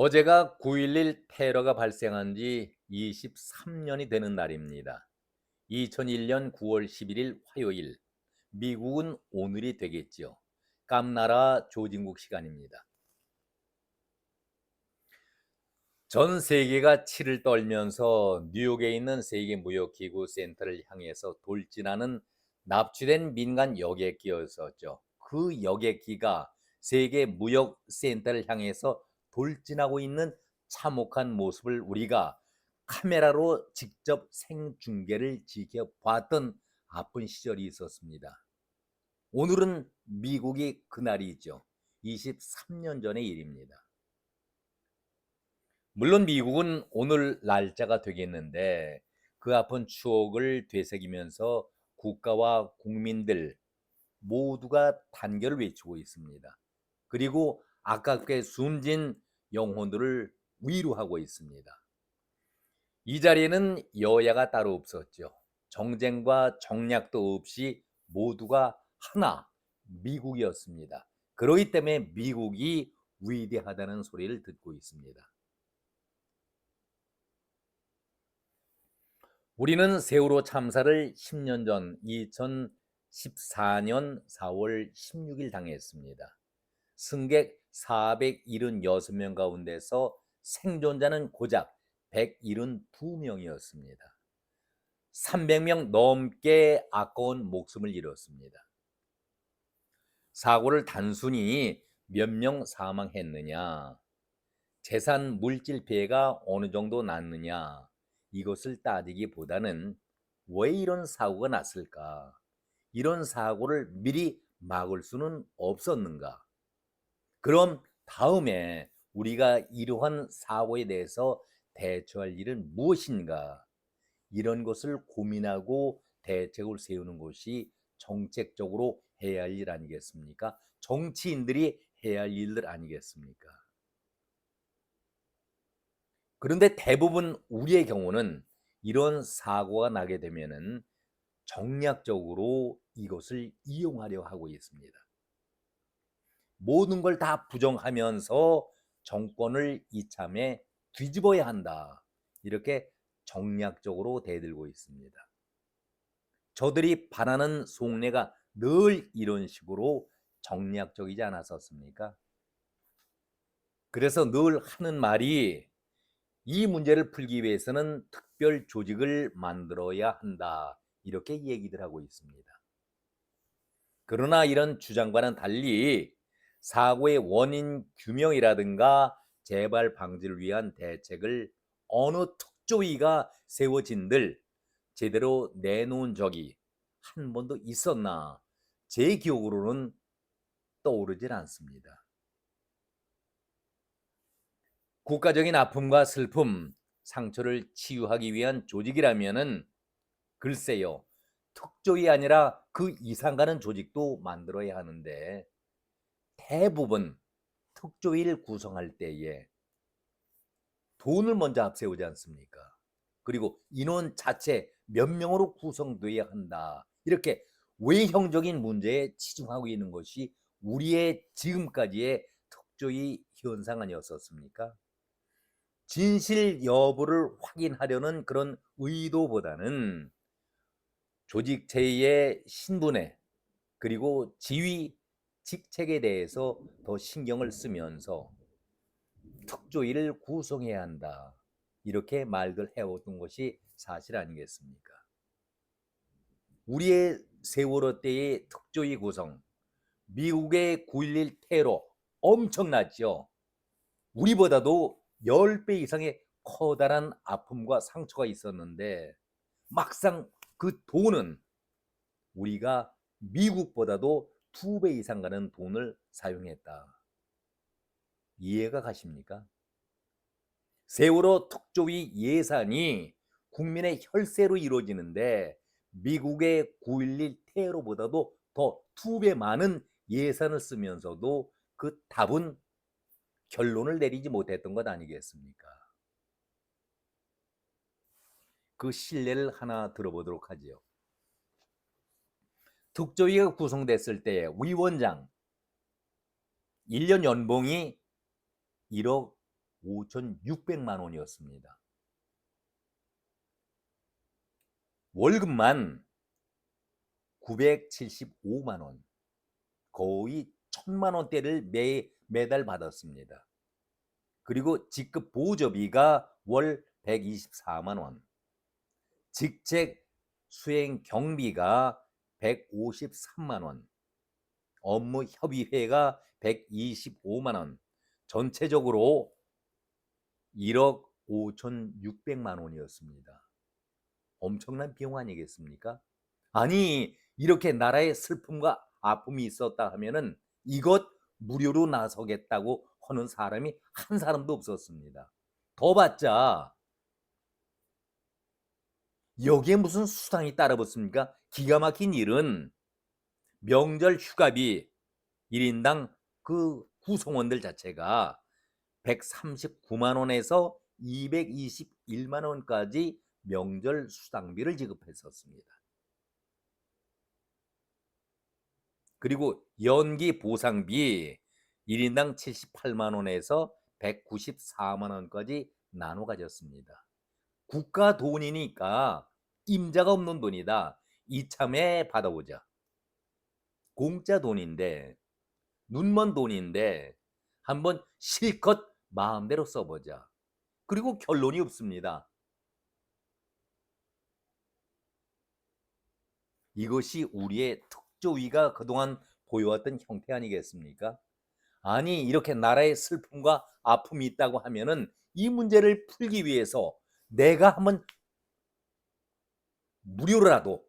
어제가 9.11 테러가 발생한 지 23년이 되는 날입니다. 2001년 9월 11일 화요일, 미국은 오늘이 되겠지요. 깜나라 조진국 시간입니다. 전 세계가 치를 떨면서 뉴욕에 있는 세계무역기구 센터를 향해서 돌진하는 납치된 민간 여객기였었죠. 그 여객기가 세계무역센터를 향해서 돌진하고 있는 참혹한 모습을 우리가 카메라로 직접 생중계를 지켜봤던 아픈 시절이 있었습니다. 오늘은 미국이 그날이죠. 23년 전의 일입니다. 물론 미국은 오늘 날짜가 되겠는데 그 아픈 추억을 되새기면서 국가와 국민들 모두가 단결을 외치고 있습니다. 그리고 아깝게 숨진 영혼들을 위로하고 있습니다. 이 자리에는 여야가 따로 없었죠. 정쟁과 정략도 없이 모두가 하나 미국이었습니다. 그렇기 때문에 미국이 위대하다는 소리를 듣고 있습니다. 우리는 세월호 참사를 10년 전 2014년 4월 16일 당했습니다. 승객 476명 가운데서 생존자는 고작 172명이었습니다. 300명 넘게 아까운 목숨을 잃었습니다. 사고를 단순히 몇 명 사망했느냐, 재산 물질 피해가 어느 정도 났느냐, 이것을 따지기보다는 왜 이런 사고가 났을까? 이런 사고를 미리 막을 수는 없었는가? 그럼 다음에 우리가 이러한 사고에 대해서 대처할 일은 무엇인가? 이런 것을 고민하고 대책을 세우는 것이 정책적으로 해야 할 일 아니겠습니까? 정치인들이 해야 할 일들 아니겠습니까? 그런데 대부분 우리의 경우는 이런 사고가 나게 되면은 정략적으로 이것을 이용하려 하고 있습니다. 모든 걸 다 부정하면서 정권을 이참에 뒤집어야 한다. 이렇게 정략적으로 대들고 있습니다. 저들이 바라는 속내가 늘 이런 식으로 정략적이지 않았었습니까? 그래서 늘 하는 말이 이 문제를 풀기 위해서는 특별 조직을 만들어야 한다. 이렇게 얘기들 하고 있습니다. 그러나 이런 주장과는 달리 사고의 원인 규명이라든가 재발 방지를 위한 대책을 어느 특조위가 세워진들 제대로 내놓은 적이 한 번도 있었나 제 기억으로는 떠오르질 않습니다. 국가적인 아픔과 슬픔, 상처를 치유하기 위한 조직이라면은 글쎄요, 특조위 아니라 그 이상 가는 조직도 만들어야 하는데 대부분 특조위를 구성할 때에 돈을 먼저 앞세우지 않습니까? 그리고 인원 자체 몇 명으로 구성돼야 한다. 이렇게 외형적인 문제에 치중하고 있는 것이 우리의 지금까지의 특조위 현상 아니었었습니까? 진실 여부를 확인하려는 그런 의도보다는 조직체의 신분에 그리고 지위 직책에 대해서 더 신경을 쓰면서 특조위를 구성해야 한다. 이렇게 말들 해왔던 것이 사실 아니겠습니까? 우리의 세월호 때의 특조위 구성, 미국의 9.11 테러 엄청났죠. 우리보다도 10배 이상의 커다란 아픔과 상처가 있었는데 막상 그 돈은 우리가 미국보다도 2배 이상 가는 돈을 사용했다. 이해가 가십니까? 세월호 특조위 예산이 국민의 혈세로 이루어지는데 미국의 9.11 테러보다도 더 2배 많은 예산을 쓰면서도 그 답은 결론을 내리지 못했던 것 아니겠습니까? 그 신뢰를 하나 들어보도록 하지요. 특조위가 구성됐을 때 위원장 1년 연봉이 1억 5,600만 원이었습니다. 월급만 975만 원, 거의 1,000만 원대를 매달 받았습니다. 그리고 직급 보조비가 월 124만 원, 직책 수행 경비가 153만 원, 업무 협의회가 125만 원, 전체적으로 1억 5,600만 원이었습니다. 엄청난 비용 아니겠습니까? 아니, 이렇게 나라에 슬픔과 아픔이 있었다 하면은 이것 무료로 나서겠다고 하는 사람이 한 사람도 없었습니다. 더 받자. 여기에 무슨 수당이 따라붙습니까? 기가 막힌 일은 명절 휴가비 1인당 그 구성원들 자체가 139만 원에서 221만 원까지 명절 수당비를 지급했었습니다. 그리고 연기 보상비 1인당 78만 원에서 194만 원까지 나눠 가졌습니다. 국가 돈이니까 임자가 없는 돈이다. 이참에 받아보자. 공짜 돈인데, 눈먼 돈인데 한번 실컷 마음대로 써보자. 그리고 결론이 없습니다. 이것이 우리의 특조위가 그동안 보여왔던 형태 아니겠습니까? 아니, 이렇게 나라에 슬픔과 아픔이 있다고 하면은 이 문제를 풀기 위해서 내가 한번 무료라도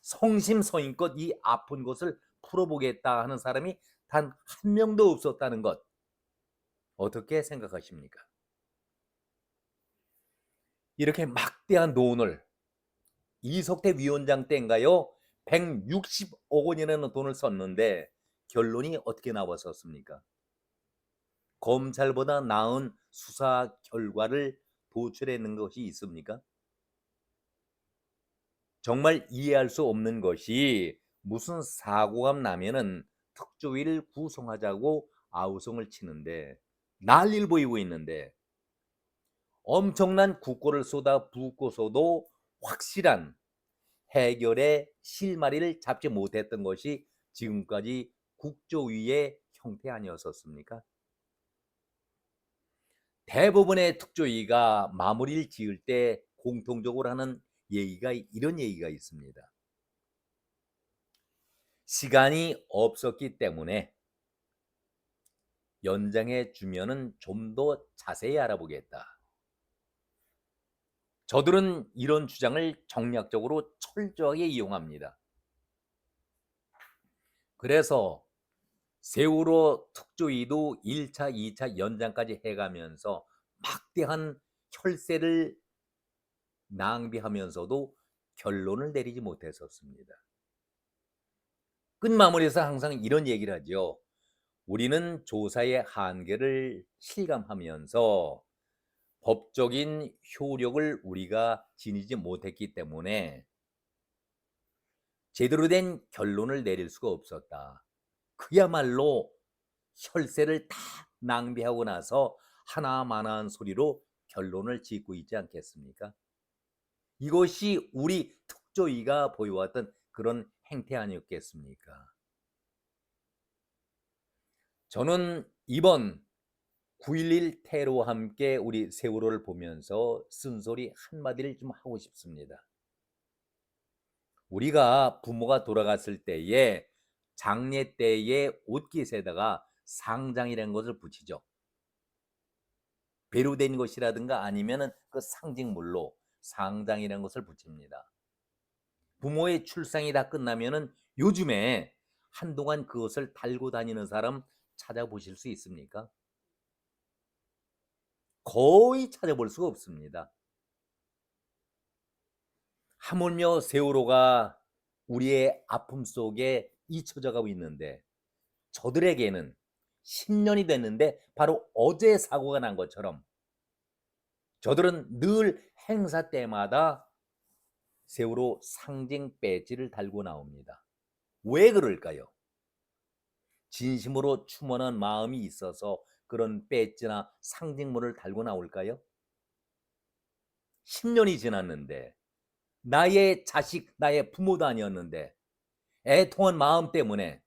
성심성의껏 이 아픈 것을 풀어보겠다 하는 사람이 단 한 명도 없었다는 것, 어떻게 생각하십니까? 이렇게 막대한 돈을 이석태 위원장 때인가요? 160억 원이라는 돈을 썼는데 결론이 어떻게 나왔었습니까? 검찰보다 나은 수사 결과를 도출해낸 것이 있습니까? 정말 이해할 수 없는 것이 무슨 사고가 나면은 특조위를 구성하자고 아우성을 치는데 난리를 보이고 있는데 엄청난 국고를 쏟아 붓고서도 확실한 해결의 실마리를 잡지 못했던 것이 지금까지 국조위의 형태 아니었었습니까? 대부분의 특조위가 마무리를 지을 때 공통적으로 하는 얘기가 이런 얘기가 있습니다. 시간이 없었기 때문에 연장해 주면은 좀 더 자세히 알아보겠다. 저들은 이런 주장을 정략적으로 철저하게 이용합니다. 그래서 세월호 특조위도 1차, 2차 연장까지 해가면서 막대한 혈세를 낭비하면서도 결론을 내리지 못했었습니다. 끝마무리에서 항상 이런 얘기를 하죠. 우리는 조사의 한계를 실감하면서 법적인 효력을 우리가 지니지 못했기 때문에 제대로 된 결론을 내릴 수가 없었다. 그야말로 혈세를 다 낭비하고 나서 하나마나한 소리로 결론을 짓고 있지 않겠습니까? 이것이 우리 특조위가 보여왔던 그런 행태 아니었겠습니까? 저는 이번 9.11 테러와 함께 우리 세월호를 보면서 쓴소리 한마디를 좀 하고 싶습니다. 우리가 부모가 돌아갔을 때에 장례 때에 옷깃에다가 상장이라는 것을 붙이죠. 배로된 것이라든가 아니면은 그 상징물로 상장이라는 것을 붙입니다. 부모의 출상이 다 끝나면은 요즘에 한동안 그것을 달고 다니는 사람 찾아보실 수 있습니까? 거의 찾아볼 수가 없습니다. 하물며 세월호가 우리의 아픔 속에 잊혀져 가고 있는데 저들에게는 10년이 됐는데 바로 어제 사고가 난 것처럼 저들은 늘 행사 때마다 세월호 상징 배지를 달고 나옵니다. 왜 그럴까요? 진심으로 추모하는 마음이 있어서 그런 배지나 상징물을 달고 나올까요? 10년이 지났는데 나의 자식, 나의 부모도 아니었는데 애통한 마음 때문에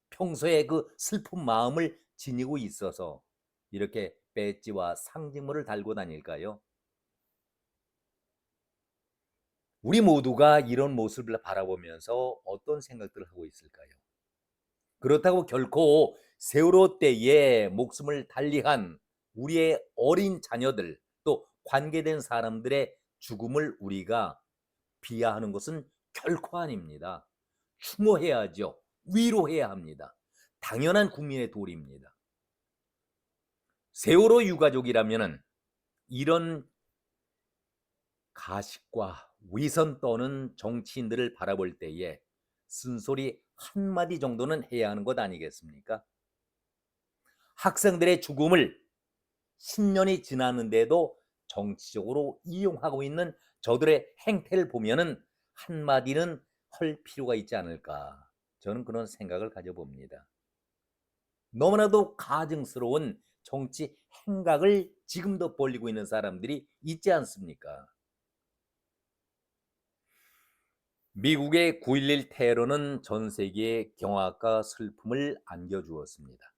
평소에 그 슬픈 마음을 지니고 있어서 이렇게 배지와 상징물을 달고 다닐까요? 우리 모두가 이런 모습을 바라보면서 어떤 생각들을 하고 있을까요? 그렇다고 결코 세월호 때에 목숨을 달리한 우리의 어린 자녀들 또 관계된 사람들의 죽음을 우리가 비하하는 것은 결코 아닙니다. 추모해야죠. 위로해야 합니다. 당연한 국민의 도리입니다. 세월호 유가족이라면 이런 가식과 위선 떠는 정치인들을 바라볼 때에 쓴소리 한마디 정도는 해야 하는 것 아니겠습니까? 학생들의 죽음을 10년이 지났는데도 정치적으로 이용하고 있는 저들의 행태를 보면은 한마디는 할 필요가 있지 않을까. 저는 그런 생각을 가져봅니다. 너무나도 가증스러운 정치 행각을 지금도 벌이고 있는 사람들이 있지 않습니까? 미국의 9.11 테러는 전 세계에 경악과 슬픔을 안겨주었습니다.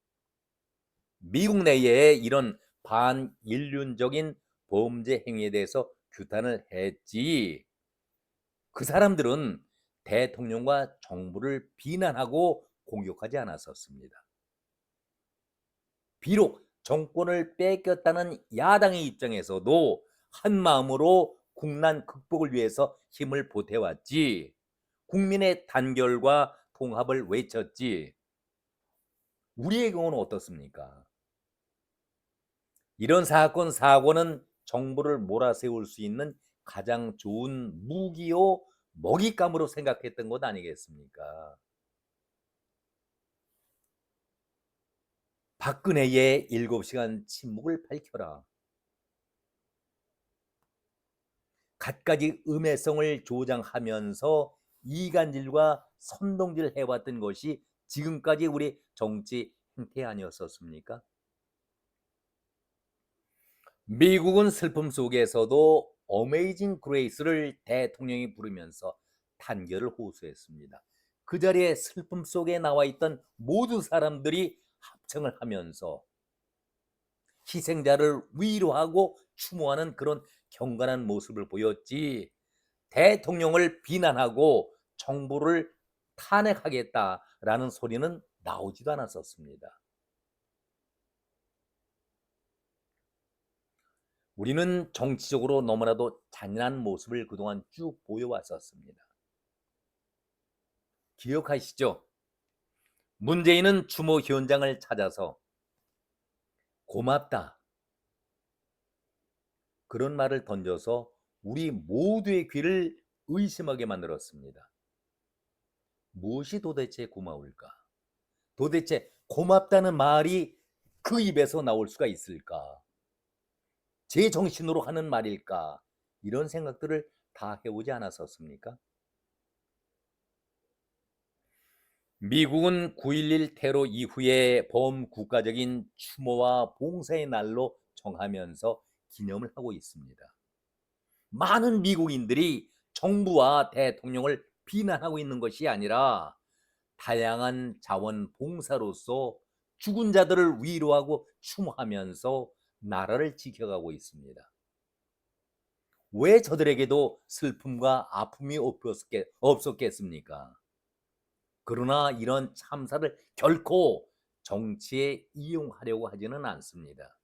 미국 내에 이런 반인륜적인 범죄 행위에 대해서 규탄을 했지, 그 사람들은 대통령과 정부를 비난하고 공격하지 않았었습니다. 비록 정권을 뺏겼다는 야당의 입장에서도 한마음으로 국난 극복을 위해서 힘을 보태왔지, 국민의 단결과 통합을 외쳤지. 우리의 경우는 어떻습니까? 이런 사건, 사고는 정부를 몰아세울 수 있는 가장 좋은 무기요, 먹잇감으로 생각했던 것 아니겠습니까? 박근혜의 7시간 침묵을 밝혀라. 갖가지 음해성을 조장하면서 이간질과 선동질 해왔던 것이 지금까지 우리 정치 행태 아니었었습니까? 미국은 슬픔 속에서도 어메이징 그레이스를 대통령이 부르면서 단결을 호소했습니다. 그 자리에 슬픔 속에 나와 있던 모든 사람들이 합창을 하면서 희생자를 위로하고 추모하는 그런 경건한 모습을 보였지, 대통령을 비난하고 정부를 탄핵하겠다라는 소리는 나오지도 않았었습니다. 우리는 정치적으로 너무나도 잔인한 모습을 그동안 쭉 보여왔었습니다. 기억하시죠? 문재인은 추모 현장을 찾아서 고맙다, 그런 말을 던져서 우리 모두의 귀를 의심하게 만들었습니다. 무엇이 도대체 고마울까? 도대체 고맙다는 말이 그 입에서 나올 수가 있을까? 제 정신으로 하는 말일까? 이런 생각들을 다 해오지 않았었습니까? 미국은 9.11 테러 이후에 범국가적인 추모와 봉사의 날로 정하면서 기념을 하고 있습니다. 많은 미국인들이 정부와 대통령을 비난하고 있는 것이 아니라 다양한 자원 봉사로서 죽은 자들을 위로하고 추모하면서 나라를 지켜가고 있습니다. 왜 저들에게도 슬픔과 아픔이 없었겠습니까? 그러나 이런 참사를 결코 정치에 이용하려고 하지는 않습니다.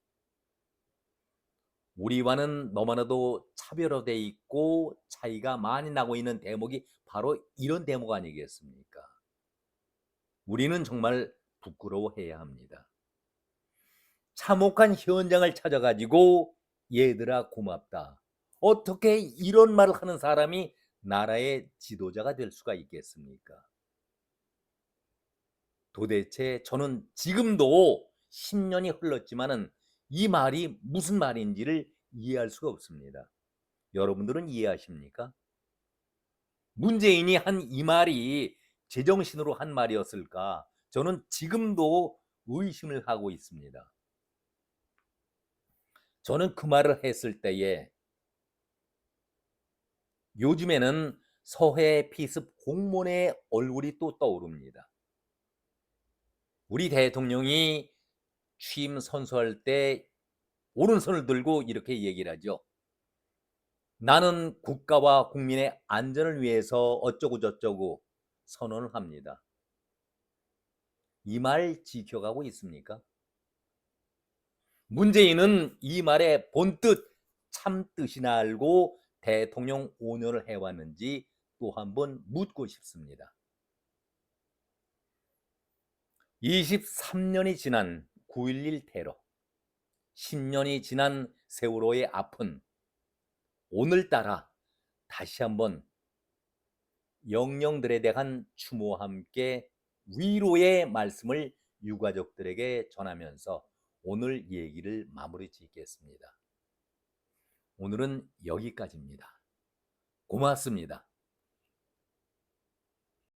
우리와는 너무나도 차별화되어 있고 차이가 많이 나고 있는 대목이 바로 이런 대목 아니겠습니까? 우리는 정말 부끄러워해야 합니다. 참혹한 현장을 찾아가지고 얘들아 고맙다, 어떻게 이런 말을 하는 사람이 나라의 지도자가 될 수가 있겠습니까? 도대체 저는 지금도 10년이 흘렀지만은 이 말이 무슨 말인지를 이해할 수가 없습니다. 여러분들은 이해하십니까? 문재인이 한 이 말이 제정신으로 한 말이었을까? 저는 지금도 의심을 하고 있습니다. 저는 그 말을 했을 때에 요즘에는 서해 피습 공무원의 얼굴이 또 떠오릅니다. 우리 대통령이 취임 선서할 때 오른손을 들고 이렇게 얘기를 하죠. 나는 국가와 국민의 안전을 위해서 어쩌고 저쩌고 선언을 합니다. 이 말 지켜가고 있습니까? 문재인은 이 말의 본뜻 참뜻이나 알고 대통령 5년을 해왔는지 또 한번 묻고 싶습니다. 23년이 지난 9.11 테러, 10년이 지난 세월호의 아픈 오늘따라 다시 한번 영령들에 대한 추모와 함께 위로의 말씀을 유가족들에게 전하면서 오늘 얘기를 마무리 짓겠습니다. 오늘은 여기까지입니다. 고맙습니다.